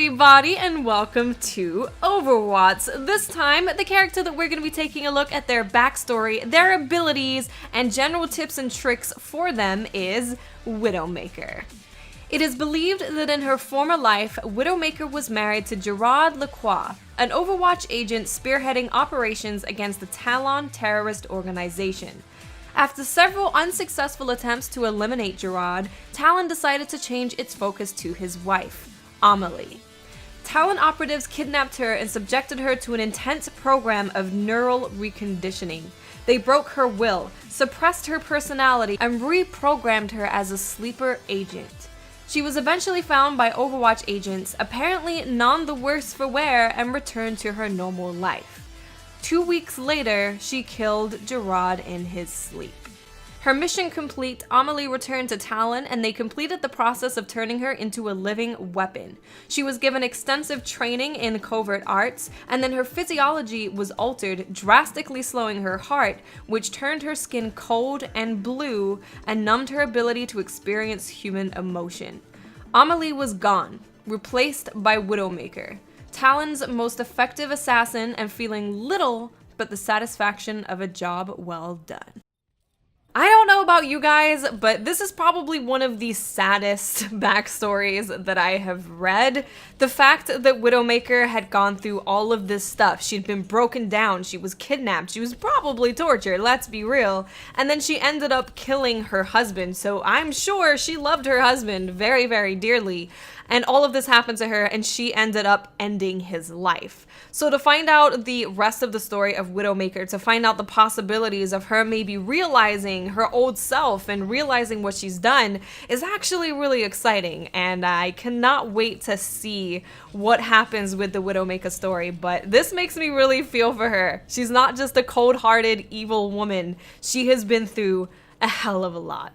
everybody, and welcome to Overwatts. This time, the character that we're going to be taking a look at their backstory, their abilities, and general tips and tricks for them is WIDOWMAKER. It is believed that in her former life, WIDOWMAKER was married to Gerard Lacroix, an Overwatch agent spearheading operations against the Talon terrorist organization. After several unsuccessful attempts to eliminate Gerard, Talon decided to change its focus to his wife, Amelie. Talon operatives kidnapped her and subjected her to an intense program of neural reconditioning. They broke her will, suppressed her personality, and reprogrammed her as a sleeper agent. She was eventually found by Overwatch agents, apparently none the worse for wear, and returned to her normal life. 2 weeks later, she killed Gerard in his sleep. Her mission complete, Amelie returned to Talon, and they completed the process of turning her into a living weapon. She was given extensive training in covert arts, and then her physiology was altered, drastically slowing her heart, which turned her skin cold and blue and numbed her ability to experience human emotion. Amelie was gone, replaced by WIDOWMAKER, Talon's most effective assassin, and feeling little but the satisfaction of a job well done. I don't know about you guys, but this is probably one of the saddest backstories that I have read. The fact that WIDOWMAKER had gone through all of this stuff, she'd been broken down, she was kidnapped, she was probably tortured, let's be real, and then she ended up killing her husband, so I'm sure she loved her husband very, very dearly. And all of this happened to her, and she ended up ending his life. So to find out the rest of the story of WIDOWMAKER, to find out the possibilities of her maybe realizing her old self and realizing what she's done, is actually really exciting. And I cannot wait to see what happens with the WIDOWMAKER story. But this makes me really feel for her. She's not just a cold-hearted, evil woman. She has been through a hell of a lot.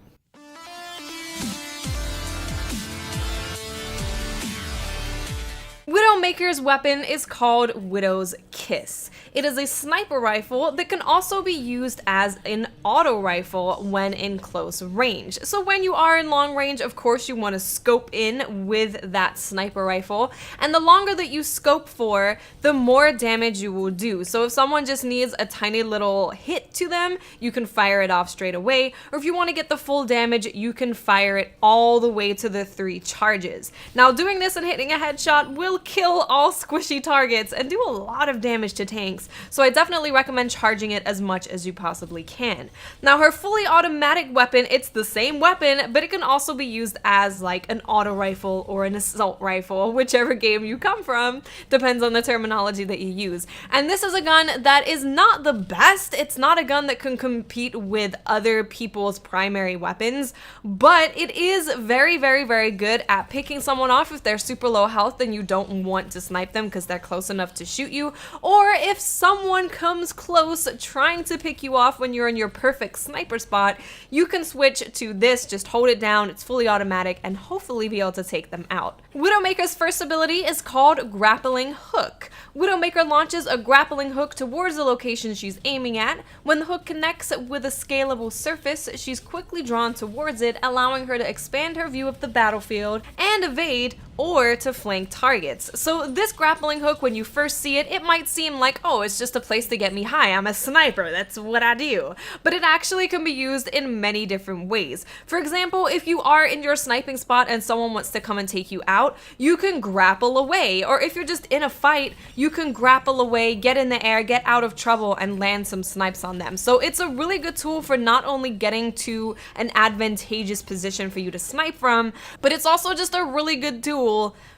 WIDOWMAKER's weapon is called Widow's Kiss. It is a sniper rifle that can also be used as an auto rifle when in close range. So when you are in long range, of course you want to scope in with that sniper rifle, and the longer that you scope for, the more damage you will do. So if someone just needs a tiny little hit to them, you can fire it off straight away, or if you want to get the full damage, you can fire it all the way to the 3 charges. Now doing this and hitting a headshot will kill all squishy targets and do a lot of damage to tanks, so I definitely recommend charging it as much as you possibly can. Now her fully automatic weapon, it's the same weapon, but it can also be used as like an auto rifle or an assault rifle, whichever game you come from, depends on the terminology that you use. And this is a gun that is not the best, it's not a gun that can compete with other people's primary weapons, but it is very, very, very good at picking someone off if they're super low health and you don't want to snipe them because they're close enough to shoot you, or if someone comes close trying to pick you off when you're in your perfect sniper spot, you can switch to this, just hold it down, it's fully automatic, and hopefully be able to take them out. WIDOWMAKER's first ability is called Grappling Hook. WIDOWMAKER launches a grappling hook towards the location she's aiming at. When the hook connects with a scalable surface, she's quickly drawn towards it, allowing her to expand her view of the battlefield and evade or to flank targets. So this grappling hook, when you first see it, it might seem like, oh, it's just a place to get me high, I'm a sniper, that's what I do. But it actually can be used in many different ways. For example, if you are in your sniping spot and someone wants to come and take you out, you can grapple away. Or if you're just in a fight, you can grapple away, get in the air, get out of trouble, and land some snipes on them. So it's a really good tool for not only getting to an advantageous position for you to snipe from, but it's also just a really good tool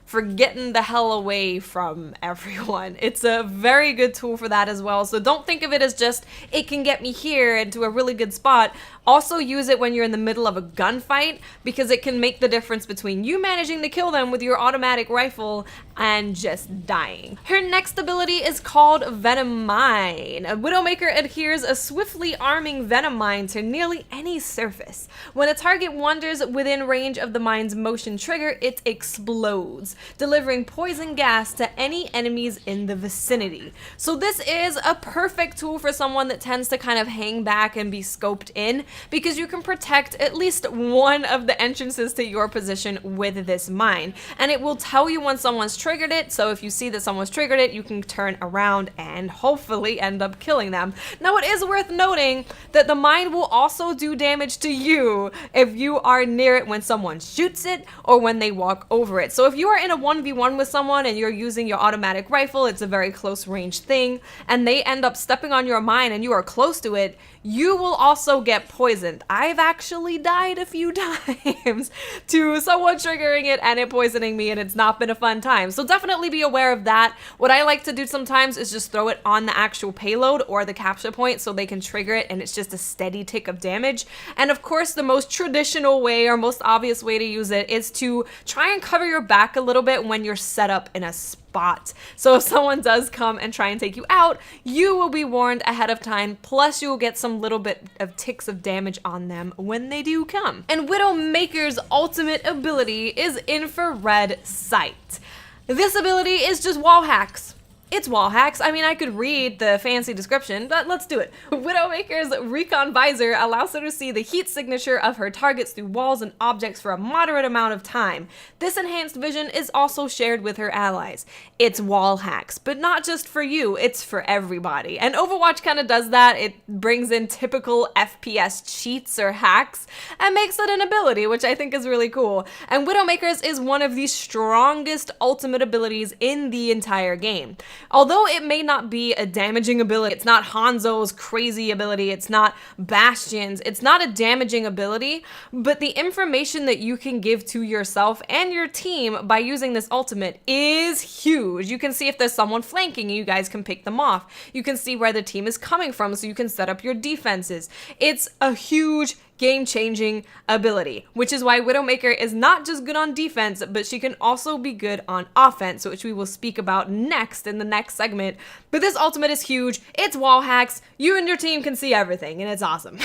for getting the hell away from everyone. It's a very good tool for that as well. So don't think of it as just, it can get me here into a really good spot. Also use it when you're in the middle of a gunfight, because it can make the difference between you managing to kill them with your automatic rifle and just dying. Her next ability is called Venom Mine. WIDOWMAKER adheres a swiftly arming Venom Mine to nearly any surface. When a target wanders within range of the mine's motion trigger, it explodes, delivering poison gas to any enemies in the vicinity. So this is a perfect tool for someone that tends to kind of hang back and be scoped in, because you can protect at least one of the entrances to your position with this mine, and it will tell you when someone's triggered triggered it. So if you see that someone's triggered it, you can turn around and hopefully end up killing them. Now, it is worth noting that the mine will also do damage to you if you are near it when someone shoots it or when they walk over it. So if you are in a 1v1 with someone and you're using your automatic rifle, it's a very close range thing, and they end up stepping on your mine and you are close to it, you will also get poisoned. I've actually died a few times to someone triggering it and it poisoning me, and it's not been a fun time. So definitely be aware of that. What I like to do sometimes is just throw it on the actual payload or the capture point so they can trigger it and it's just a steady tick of damage. And of course, the most traditional way or most obvious way to use it is to try and cover your back a little bit when you're set up in a spot. So if someone does come and try and take you out, you will be warned ahead of time, plus you will get some little bit of ticks of damage on them when they do come. And WIDOWMAKER's ultimate ability is Infrared Sight. This ability is just wall hacks. It's wall hacks. I mean, I could read the fancy description, but let's do it. WIDOWMAKER's Recon Visor allows her to see the heat signature of her targets through walls and objects for a moderate amount of time. This enhanced vision is also shared with her allies. It's wall hacks, but not just for you, it's for everybody. And Overwatch kind of does that. It brings in typical FPS cheats or hacks and makes it an ability, which I think is really cool. And WIDOWMAKER's is one of the strongest ultimate abilities in the entire game. Although it may not be a damaging ability, it's not Hanzo's crazy ability, it's not Bastion's, it's not a damaging ability, but the information that you can give to yourself and your team by using this ultimate is huge. You can see if there's someone flanking, you guys can pick them off. You can see where the team is coming from so you can set up your defenses. It's a huge game-changing ability, which is why WIDOWMAKER is not just good on defense, but she can also be good on offense, which we will speak about next in the next segment. But this ultimate is huge. It's wall hacks. You and your team can see everything, and it's awesome.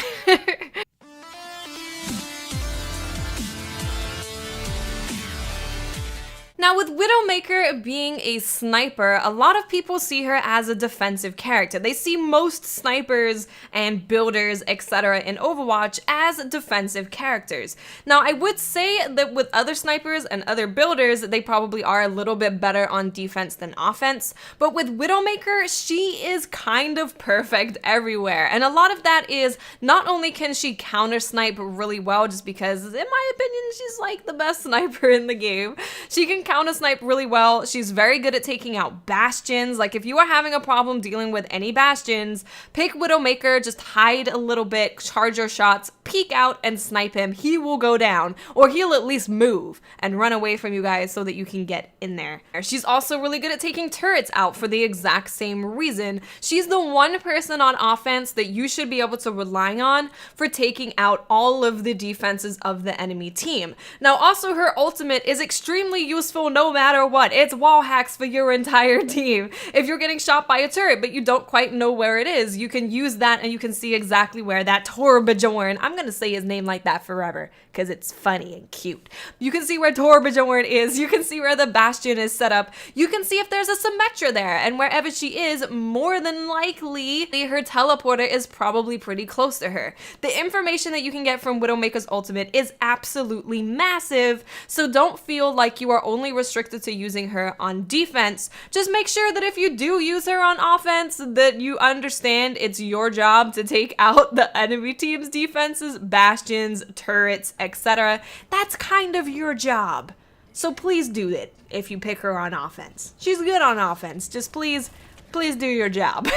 Now, with WIDOWMAKER being a sniper, a lot of people see her as a defensive character. They see most snipers and builders, etc. in Overwatch as defensive characters. Now, I would say that with other snipers and other builders, they probably are a little bit better on defense than offense. But with WIDOWMAKER, she is kind of perfect everywhere. And a lot of that is not only can she counter snipe really well, just because, in my opinion, she's like the best sniper in the game. She can counter snipe really well. She's very good at taking out bastions. Like, if you are having a problem dealing with any bastions, pick WIDOWMAKER, just hide a little bit, charge your shots, peek out and snipe him. He will go down, or he'll at least move and run away from you guys so that you can get in there. She's also really good at taking turrets out for the exact same reason. She's the one person on offense that you should be able to rely on for taking out all of the defenses of the enemy team. Now, also her ultimate is extremely useful no matter what. It's wall hacks for your entire team. If you're getting shot by a turret but you don't quite know where it is, you can use that and you can see exactly where that Torbjorn, I'm gonna say his name like that forever because it's funny and cute. You can see where Torbjorn is, you can see where the bastion is set up, you can see if there's a Symmetra there, and wherever she is, more than likely her teleporter is probably pretty close to her. The information that you can get from WIDOWMAKER's ultimate is absolutely massive, so don't feel like you are only restricted to using her on defense. Just make sure that if you do use her on offense, that you understand it's your job to take out the enemy team's defenses, bastions, turrets, etc. That's kind of your job. So please do it if you pick her on offense. She's good on offense. Just please do your job.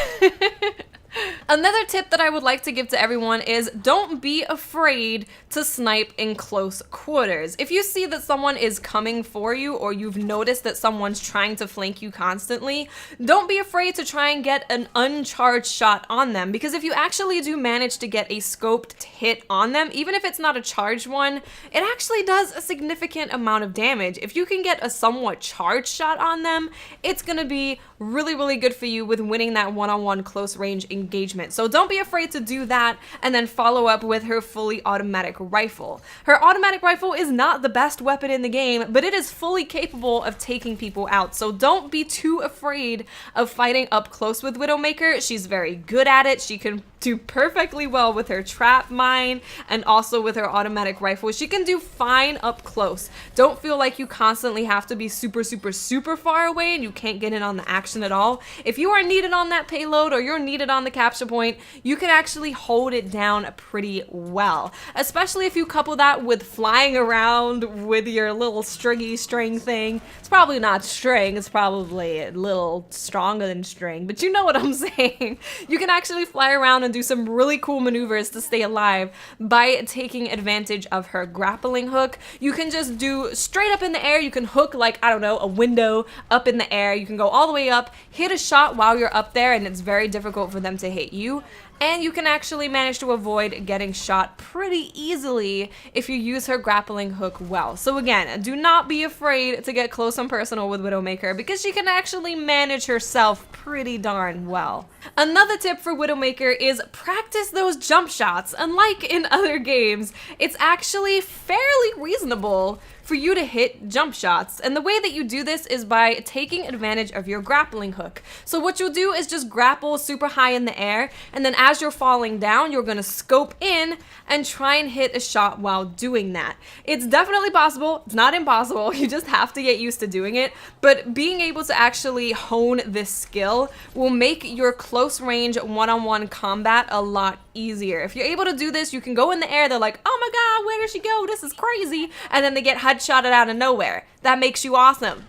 Another tip that I would like to give to everyone is don't be afraid to snipe in close quarters. If you see that someone is coming for you, or you've noticed that someone's trying to flank you constantly, don't be afraid to try and get an uncharged shot on them, because if you actually do manage to get a scoped hit on them, even if it's not a charged one, it actually does a significant amount of damage. If you can get a somewhat charged shot on them, it's gonna be really, really good for you with winning that one-on-one close range engagement. So don't be afraid to do that, and then follow up with her fully automatic rifle. Her automatic rifle is not the best weapon in the game, but it is fully capable of taking people out. So don't be too afraid of fighting up close with WIDOWMAKER. She's very good at it. She can do perfectly well with her trap mine and also with her automatic rifle. She can do fine up close. Don't feel like you constantly have to be super, super, super far away and you can't get in on the action at all. If you are needed on that payload or you're needed on the capture point, you can actually hold it down pretty well, especially if you couple that with flying around with your little stringy string thing. It's probably not string, it's probably a little stronger than string, but you know what I'm saying. You can actually fly around and do some really cool maneuvers to stay alive by taking advantage of her grappling hook. You can just do straight up in the air. You can hook like, I don't know, a window up in the air. You can go all the way up, hit a shot while you're up there, and it's very difficult for them to hit you. And you can actually manage to avoid getting shot pretty easily if you use her grappling hook well. So again, do not be afraid to get close and personal with WIDOWMAKER because she can actually manage herself pretty darn well. Another tip for WIDOWMAKER is practice those jump shots. Unlike in other games, it's actually fairly reasonable for you to hit jump shots. And the way that you do this is by taking advantage of your grappling hook. So what you'll do is just grapple super high in the air, and then as you're falling down, you're gonna scope in and try and hit a shot while doing that. It's definitely possible, it's not impossible, you just have to get used to doing it, but being able to actually hone this skill will make your close range one-on-one combat a lot easier. If you're able to do this, you can go in the air, they're like, oh my god, where did she go? This is crazy. And then they get headshotted out of nowhere. That makes you awesome.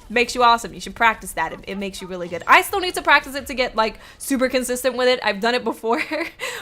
Makes you awesome. You should practice that. It makes you really good. I still need to practice it to get like super consistent with it. I've done it before,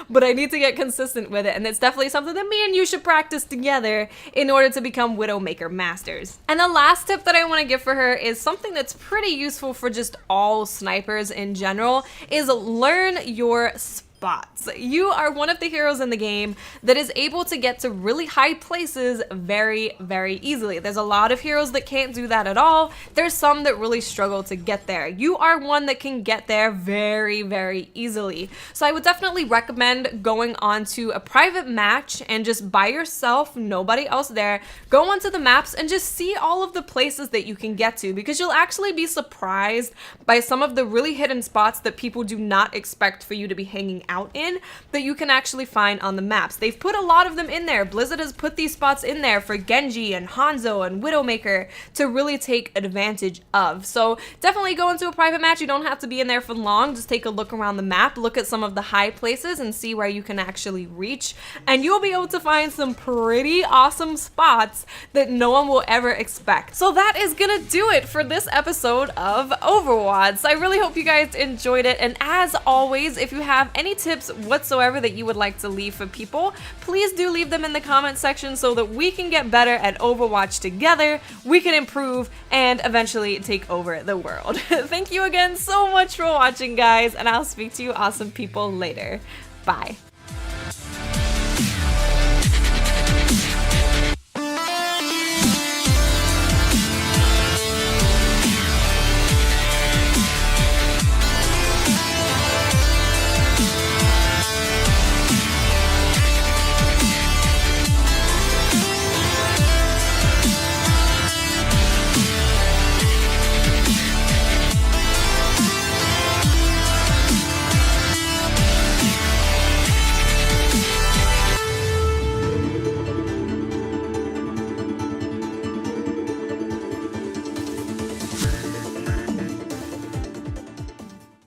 but I need to get consistent with it. And it's definitely something that me and you should practice together in order to become WIDOWMAKER masters. And the last tip that I want to give for her is something that's pretty useful for just all snipers in general, is learn your spots. You are one of the heroes in the game that is able to get to really high places very, very easily. There's a lot of heroes that can't do that at all. There's some that really struggle to get there. You are one that can get there very, very easily. So I would definitely recommend going onto a private match and just by yourself, nobody else there, go onto the maps and just see all of the places that you can get to, because you'll actually be surprised by some of the really hidden spots that people do not expect for you to be hanging out in, that you can actually find on the maps. They've put a lot of them in there. Blizzard has put these spots in there for Genji and Hanzo and WIDOWMAKER to really take advantage of. So definitely go into a private match. You don't have to be in there for long. Just take a look around the map, look at some of the high places and see where you can actually reach, and you'll be able to find some pretty awesome spots that no one will ever expect. So that is gonna do it for this episode of Overwatts. I really hope you guys enjoyed it, and as always, if you have any tips whatsoever that you would like to leave for people, please do leave them in the comment section so that we can get better at Overwatch together, we can improve, and eventually take over the world. Thank you again so much for watching, guys, and I'll speak to you awesome people later. Bye.